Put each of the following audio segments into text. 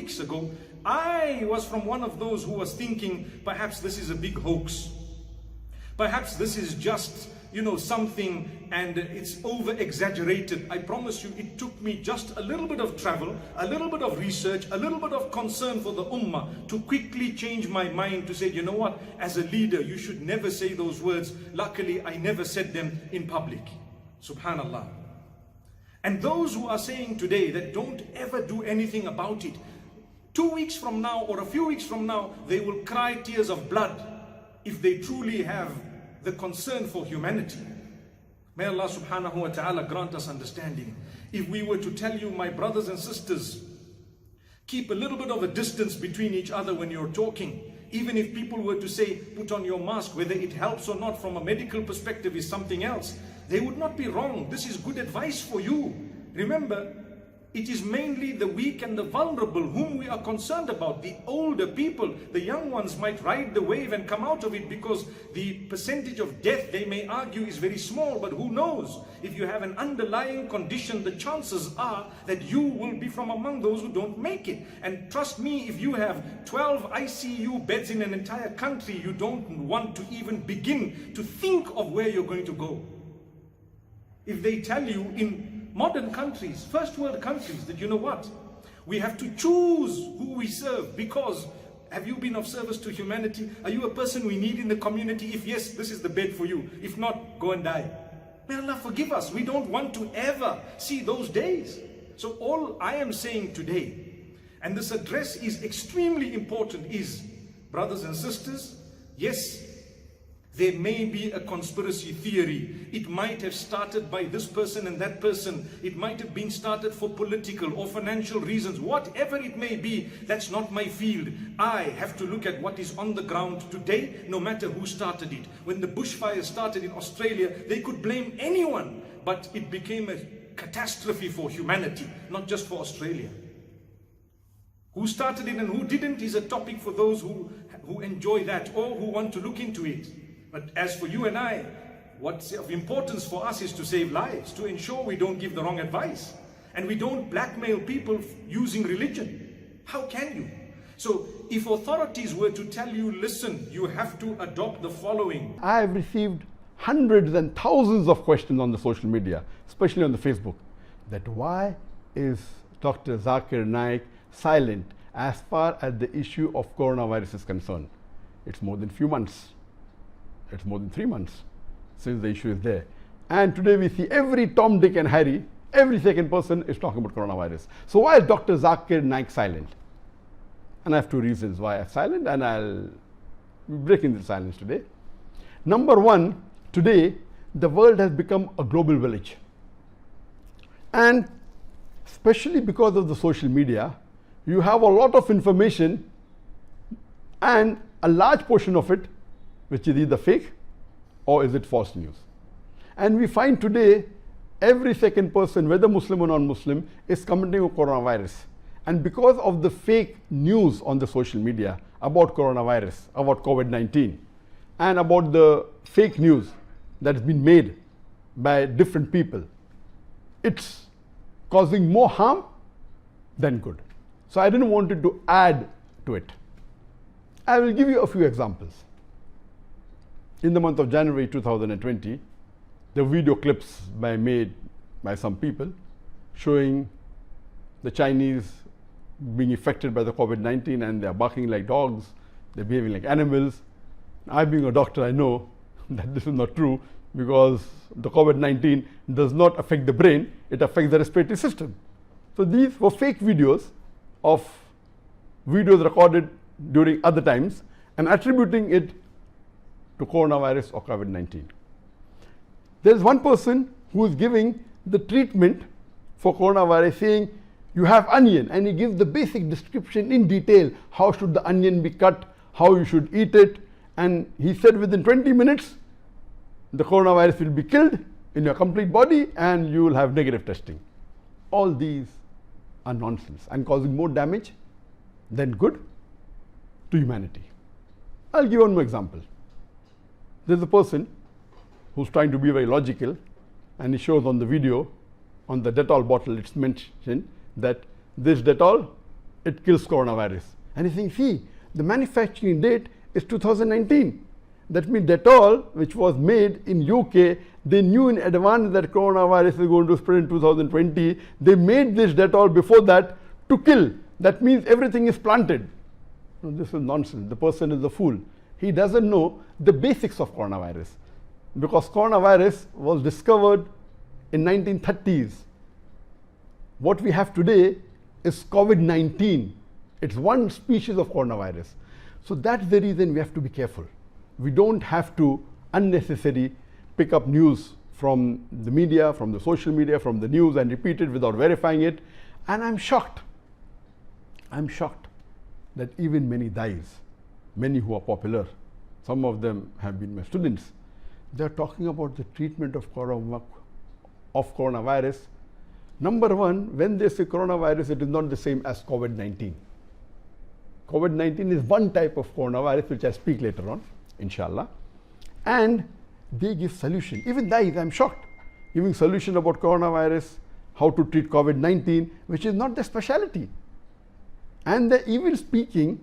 weeks ago, I was from one of those who was thinking, perhaps this is a big hoax. Perhaps this is just, something and it's over exaggerated. I promise you, it took me just a little bit of travel, a little bit of research, a little bit of concern for the ummah to quickly change my mind to say, you know what, as a leader, you should never say those words. Luckily, I never said them in public. Subhanallah. And those who are saying today that don't ever do anything about it, 2 weeks from now or a few weeks from now, they will cry tears of blood if they truly have the concern for humanity. May Allah subhanahu wa ta'ala grant us understanding. If we were to tell you, my brothers and sisters, keep a little bit of a distance between each other when you're talking. Even if people were to say, put on your mask, whether it helps or not from a medical perspective is something else. They would not be wrong. This is good advice for you. Remember, it is mainly the weak and the vulnerable whom we are concerned about. The older people, the young ones might ride the wave and come out of it because the percentage of death, they may argue, is very small. But who knows? If you have an underlying condition, the chances are that you will be from among those who don't make it. And trust me, if you have 12 ICU beds in an entire country, you don't want to even begin to think of where you're going to go. If they tell you in modern countries, first world countries, that you know what, we have to choose who we serve because have you been of service to humanity? Are you a person we need in the community? If yes, this is the bed for you. If not, go and die. May Allah forgive us. We don't want to ever see those days. So all I am saying today, and this address is extremely important, is, brothers and sisters, yes, there may be a conspiracy theory. It might have started by this person and that person. It might have been started for political or financial reasons. Whatever it may be, that's not my field. I have to look at what is on the ground today, no matter who started it. When the bushfires started in Australia, they could blame anyone, but it became a catastrophe for humanity, not just for Australia. Who started it and who didn't is a topic for those who enjoy that or who want to look into it. But as for you and I, what's of importance for us is to save lives, to ensure we don't give the wrong advice. And we don't blackmail people using religion. How can you? So if authorities were to tell you, listen, you have to adopt the following. I have received hundreds and thousands of questions on the social media, especially on the Facebook, that why is Dr. Zakir Naik silent as far as the issue of coronavirus is concerned? It's more than few months. It's more than 3 months since the issue is there. And today we see every Tom, Dick and Harry, every second person is talking about coronavirus. So why is Dr. Zakir Naik silent? And I have two reasons why I'm silent, and I'll be breaking the silence today. Number one, today the world has become a global village. And especially because of the social media, you have a lot of information and a large portion of it which is either fake or is it false news. And we find today every second person, whether Muslim or non-Muslim, is commenting on coronavirus. And because of the fake news on the social media about coronavirus, about COVID-19, and about the fake news that has been made by different people, it's causing more harm than good. So I didn't want to add to it. I will give you a few examples. In the month of January 2020, the video clips made by some people showing the Chinese being affected by the COVID-19 and they're barking like dogs, they're behaving like animals. I, being a doctor, I know that this is not true because the COVID-19 does not affect the brain, it affects the respiratory system. So these were fake videos of videos recorded during other times and attributing it to coronavirus or COVID-19. There is one person who is giving the treatment for coronavirus saying, you have onion, and he gives the basic description in detail. How should the onion be cut, how you should eat it, and he said within 20 minutes, the coronavirus will be killed in your complete body and you will have negative testing. All these are nonsense and causing more damage than good to humanity. I'll give one more example. There's a person who's trying to be very logical, and he shows on the video, on the Dettol bottle, it's mentioned that this Dettol it kills coronavirus. And you think, see, the manufacturing date is 2019. That means Dettol, which was made in UK, they knew in advance that coronavirus is going to spread in 2020. They made this Dettol before that to kill. That means everything is planted. No, this is nonsense. The person is a fool. He doesn't know the basics of coronavirus, because coronavirus was discovered in 1930s. What we have today is COVID-19. It's one species of coronavirus. So that's the reason we have to be careful. We don't have to unnecessarily pick up news from the media, from the social media, from the news and repeat it without verifying it. And I'm shocked that even many dais, many who are popular, some of them have been my students, they're talking about the treatment of coronavirus. Number one, when they say coronavirus, it is not the same as COVID-19. COVID-19 is one type of coronavirus, which I speak later on, inshallah. And they give solution. Even dais, I'm shocked, giving solution about coronavirus, how to treat COVID-19, which is not their specialty. And they're even speaking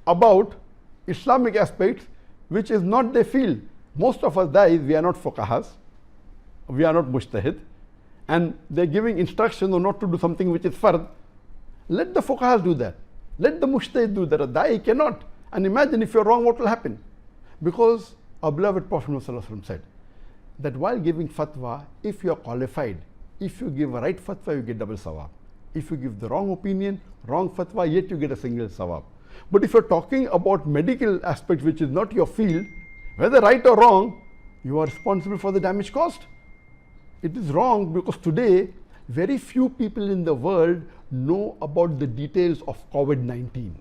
about Islamic aspects, which is not their field. Most of us dais, we are not fuqahas, we are not mujtahid, and they're giving instructions on not to do something which is fard. Let the fuqahas do that. Let the mujtahid do that. A dai cannot. And imagine if you're wrong, what will happen? Because our beloved Prophet ﷺ said that while giving fatwa, if you are qualified, if you give a right fatwa, you get double sawab. If you give the wrong opinion, wrong fatwa, yet you get a single sawab. But if you're talking about medical aspect, which is not your field, whether right or wrong, you are responsible for the damage caused. It is wrong because today, very few people in the world know about the details of COVID-19.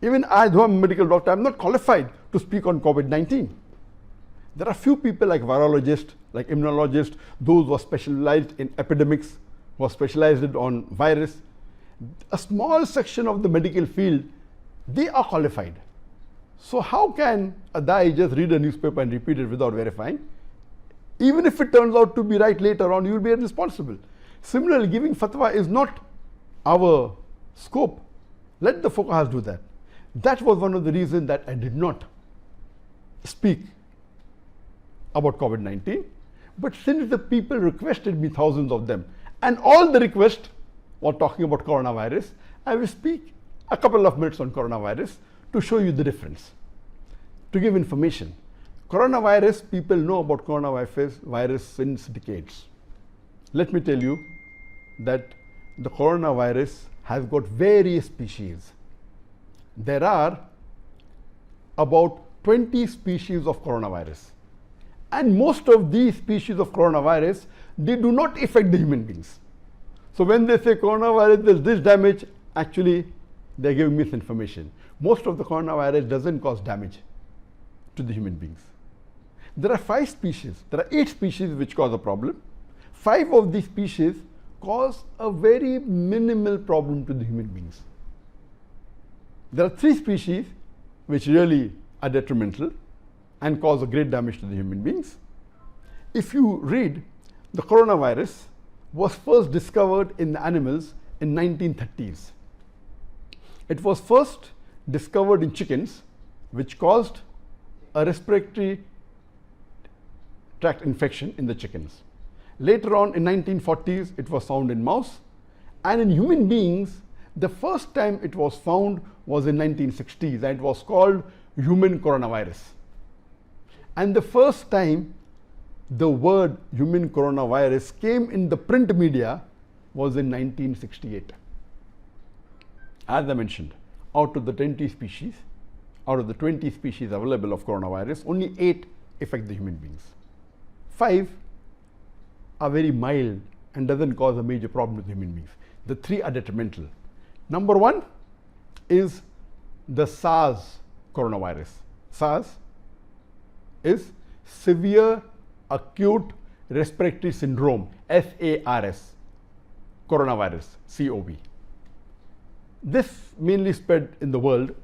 Even I, though I'm a medical doctor, I'm not qualified to speak on COVID-19. There are few people like virologists, like immunologists, those who are specialized in epidemics, who are specialized on virus. A small section of the medical field, they are qualified. So how can a dai just read a newspaper and repeat it without verifying? Even if it turns out to be right later on, you will be responsible. Similarly, giving fatwa is not our scope. Let the fuqahas do that. That was one of the reasons that I did not speak about COVID-19. But since the people requested me, thousands of them, and all the requests were talking about coronavirus, I will speak a couple of minutes on coronavirus to show you the difference, to give information. Coronavirus, people know about coronavirus since decades. Let me tell you that the coronavirus has got various species. There are about 20 species of coronavirus. And most of these species of coronavirus, they do not affect the human beings. So when they say coronavirus, there's this damage, actually they're giving misinformation. Most of the coronavirus doesn't cause damage to the human beings. There are 5 species, there are 8 species which cause a problem. 5 of these species cause a very minimal problem to the human beings. There are 3 species which really are detrimental and cause a great damage to the human beings. If you read, the coronavirus was first discovered in the animals in 1930s. It was first discovered in chickens, which caused a respiratory tract infection in the chickens. Later on in 1940s, it was found in mouse, and in human beings, the first time it was found was in 1960s, and it was called human coronavirus. And the first time the word human coronavirus came in the print media was in 1968. As I mentioned, out of the 20 species, out of the 20 species available of coronavirus, only 8 affect the human beings. 5 are very mild and doesn't cause a major problem to human beings. The 3 are detrimental. Number 1 is the SARS coronavirus. SARS is severe acute respiratory syndrome, SARS, coronavirus, COV. This mainly spread in the world.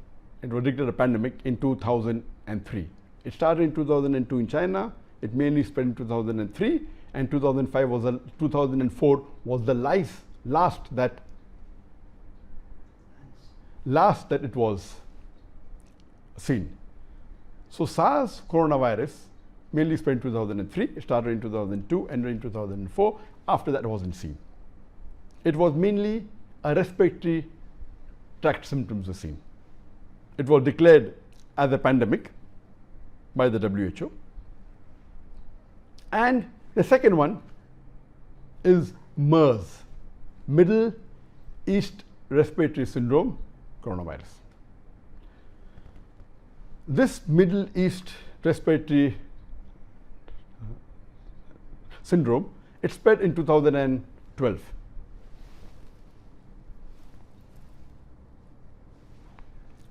It was declared a pandemic in 2003. It started in 2002 in China. It mainly spread in 2003, and 2004 was the last that last that it was seen. So SARS coronavirus mainly spread in 2003, it started in 2002, ended in 2004. After that, it wasn't seen. It was mainly a respiratory tract symptoms were seen. It was declared as a pandemic by the WHO. And the second one is MERS, Middle East Respiratory Syndrome coronavirus. This Middle East Respiratory Syndrome, it spread in 2012.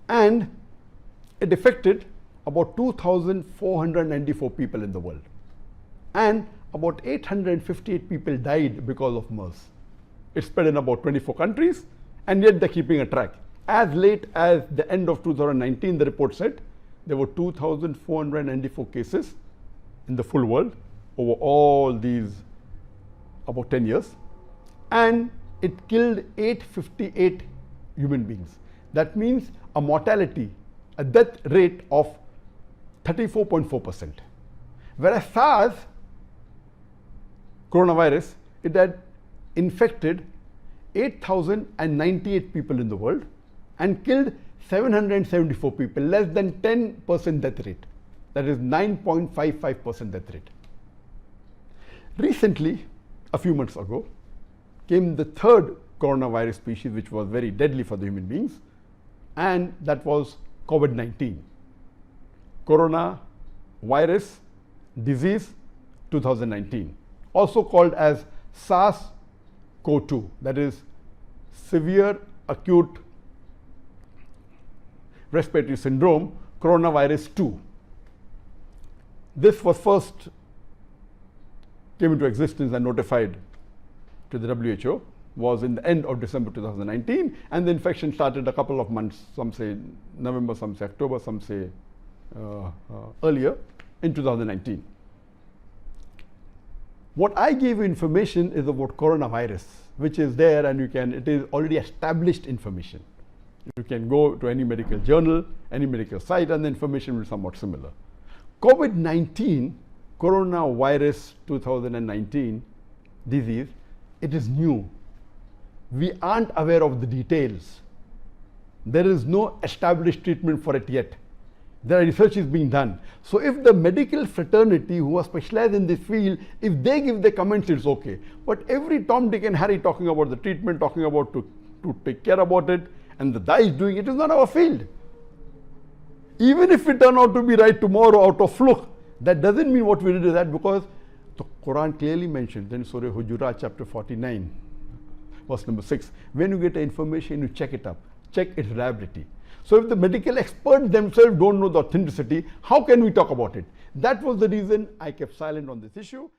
And it affected about 2,494 people in the world. And about 858 people died because of MERS. It spread in about 24 countries, and yet they're keeping a track. As late as the end of 2019, the report said there were 2,494 cases in the full world over all these about 10 years, and it killed 858 human beings. That means a mortality, a death rate of 34.4%. Whereas SARS coronavirus, it had infected 8,098 people in the world and killed 774 people, less than 10% death rate. That is 9.55% death rate. Recently, a few months ago, came the third coronavirus species, which was very deadly for the human beings, and that was COVID-19. Coronavirus disease 2019, also called as SARS-CoV-2, that is severe acute respiratory syndrome coronavirus 2. This was first came into existence and notified to the WHO was in the end of December 2019, and the infection started a couple of months, some say November, some say October, some say earlier in 2019. What I gave you information is about coronavirus, which is there, and it is already established information. You can go to any medical journal, any medical site, and the information will be somewhat similar. COVID-19, coronavirus 2019 disease, it is new. We aren't aware of the details. There is no established treatment for it yet. There are research being done. So if the medical fraternity who are specialized in this field, if they give their comments, it's okay. But every Tom, Dick and Harry talking about the treatment, talking about to take care about it, and the guy is doing it, is not our field. Even if we turn out to be right tomorrow out of fluke, that doesn't mean what we did is that, because the Quran clearly mentioned in Surah Hujurat chapter 49, verse number 6, when you get information, you check it up, check its reliability. So if the medical experts themselves don't know the authenticity, how can we talk about it? That was the reason I kept silent on this issue.